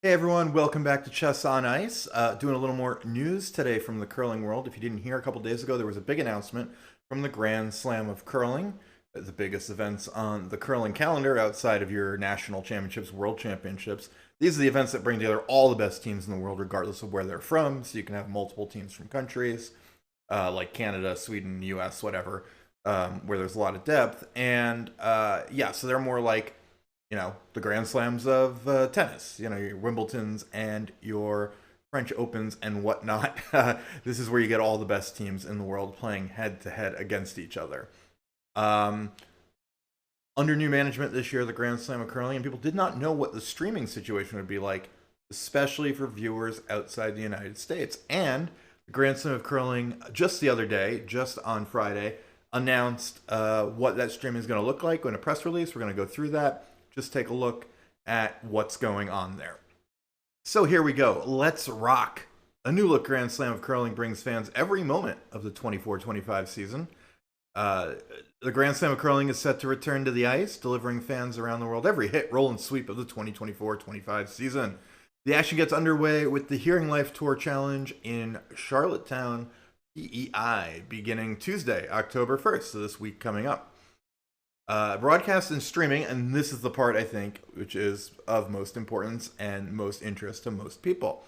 Hey everyone, welcome back to Chess on Ice. Doing a little more news today from the curling world. If you didn't hear, a couple days ago there was a big announcement from the Grand Slam of Curling, the biggest events on the curling calendar outside of your national championships, world championships. These are the events that bring together all the best teams in the world, regardless of where they're from. So you can have multiple teams from countries like Canada, Sweden, US, whatever, where there's a lot of depth. And yeah, so they're more like the Grand Slams of tennis, your Wimbledons and your French Opens and whatnot. This is where you get all the best teams in the world playing head to head against each other. Um, Under new management this year, the Grand Slam of Curling, and people did not know what the streaming situation would be like, especially for viewers outside the United States. And the Grand Slam of Curling, just the other day, just on Friday, announced what that streaming is going to look like in a press release. We're going to go through that. Just take a look at what's going on there. So here we go. Let's rock. A new look Grand Slam of Curling brings fans every moment of the 24-25 season. Uh, the Grand Slam of Curling is set to return to the ice, delivering fans around the world every hit, roll, and sweep of the 2024-25 season. The action gets underway with the Hearing Life Tour Challenge in Charlottetown, PEI, beginning Tuesday, October 1st, so this week coming up. Broadcast and streaming, and this is the part I think which is of most importance and most interest to most people.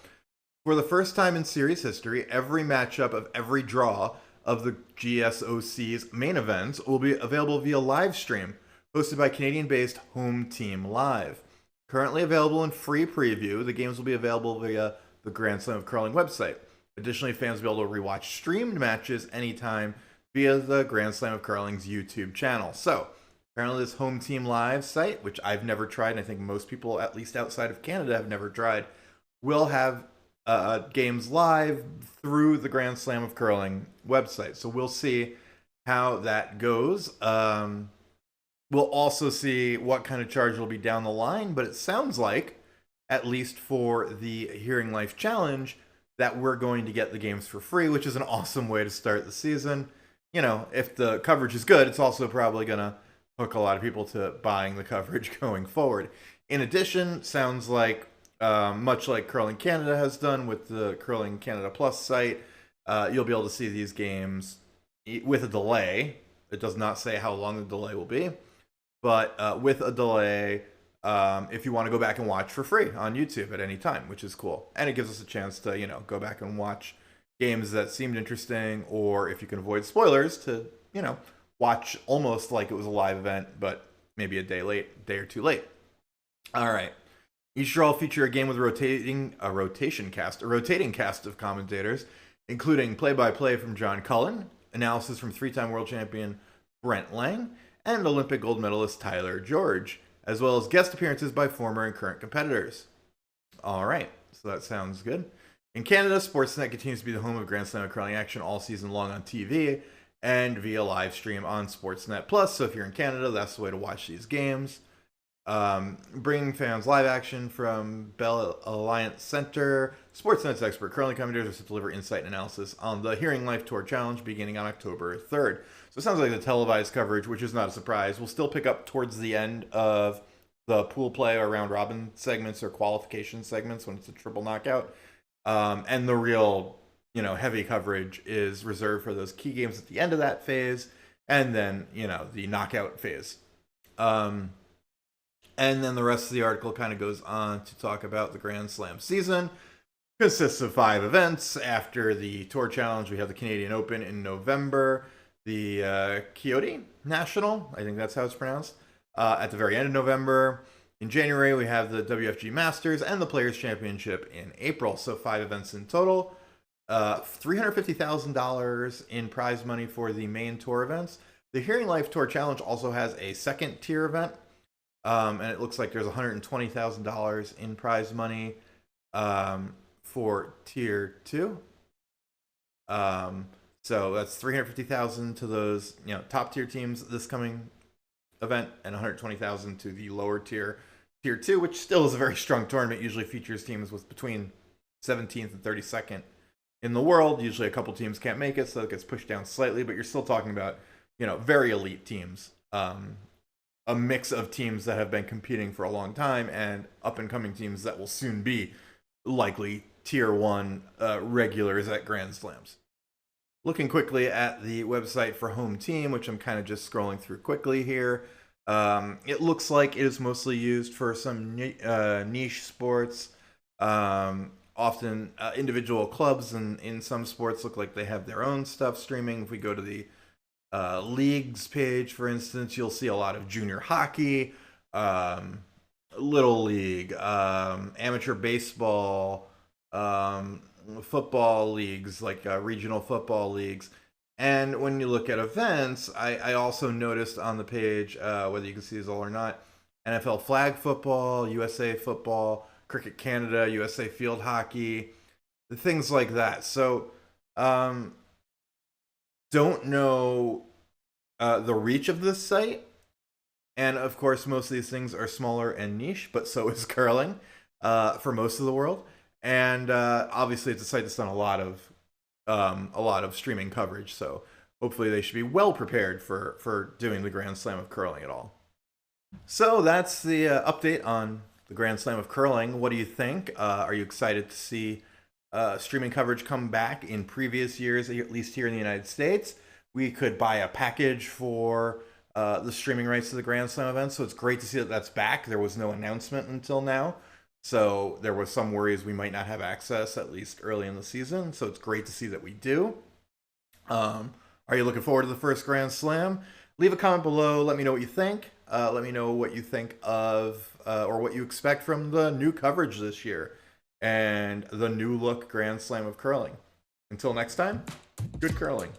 For the first time in series history, every matchup of every draw of the GSOC's main events will be available via live stream, hosted by Canadian-based Home Team Live. Currently available in free preview, the games will be available via the Grand Slam of Curling website. Additionally, fans will be able to rewatch streamed matches anytime via the Grand Slam of Curling's YouTube channel. So, apparently this Home Team Live site, which I've never tried, and I think most people, at least outside of Canada, have never tried, will have games live through the Grand Slam of Curling website. So we'll see how that goes. We'll also see what kind of charge will be down the line, but it sounds like, at least for the Hearing Life Challenge, that we're going to get the games for free, which is an awesome way to start the season. If the coverage is good, it's also probably going to hook a lot of people to buying the coverage going forward. In addition, sounds like much like Curling Canada has done with the Curling Canada Plus site, you'll be able to see these games with a delay. It does not say how long the delay will be, but with a delay, if you want to go back and watch for free on YouTube at any time, which is cool. And it gives us a chance to, go back and watch games that seemed interesting, or if you can avoid spoilers, to, watch almost like it was a live event, but maybe a day or two late. All right. Each draw will feature a game with a rotating cast of commentators, including play-by-play from John Cullen, analysis from three-time world champion Brent Lang, and Olympic gold medalist Tyler George, as well as guest appearances by former and current competitors. All right, so that sounds good. In Canada, Sportsnet continues to be the home of Grand Slam of Curling action all season long on TV and via live stream on Sportsnet Plus. So if you're in Canada, that's the way to watch these games. Bringing fans live action from Bell Alliance Center, Sportsnet's expert curling commentators are set to deliver insight and analysis on the Hearing Life Tour Challenge beginning on October 3rd. So it sounds like the televised coverage, which is not a surprise, will still pick up towards the end of the pool play or round robin segments or qualification segments when it's a triple knockout. And the real, heavy coverage is reserved for those key games at the end of that phase, and then, the knockout phase. And then the rest of the article kind of goes on to talk about the Grand Slam season. Consists of 5 events. After the Tour Challenge, we have the Canadian Open in November, the Quixote National, I think that's how it's pronounced, at the very end of November. In January, we have the WFG Masters and the Players' Championship in April. So 5 events in total. $350,000 in prize money for the main tour events. The Hearing Life Tour Challenge also has a second tier event. And it looks like there's $120,000 in prize money for tier 2. So that's $350,000 to those top tier teams this coming event, and $120,000 to the lower tier 2, which still is a very strong tournament. Usually features teams with between 17th and 32nd in the world. Usually a couple teams can't make it, so it gets pushed down slightly, but you're still talking about very elite teams a mix of teams that have been competing for a long time and up and coming teams that will soon be likely tier one regulars at Grand Slams. Looking quickly at the website for Home Team, which I'm kind of just scrolling through quickly here. It looks like it is mostly used for some niche sports. Often individual clubs in some sports look like they have their own stuff streaming. If we go to the leagues page, for instance, you'll see a lot of junior hockey, little league, amateur baseball, football leagues, like regional football leagues. And when you look at events, I also noticed on the page, whether you can see this all or not, NFL flag football, USA football, Cricket Canada, USA field hockey, things like that. So, don't know the reach of this site. And of course, most of these things are smaller and niche, but so is curling for most of the world. And obviously, it's a site that's done a lot of streaming coverage. So hopefully, they should be well prepared for doing the Grand Slam of curling at all. So that's the update on the Grand Slam of curling. What do you think? Are you excited to see streaming coverage come back in previous years, at least here in the United States? We could buy a package for the streaming rights to the Grand Slam event, so it's great to see that that's back. There was no announcement until now, so there was some worries we might not have access, at least early in the season, so it's great to see that we do. Are you looking forward to the first Grand Slam? Leave a comment below. Let me know what you think. Let me know what you think of or what you expect from the new coverage this year and the new look Grand Slam of curling. Until next time, good curling.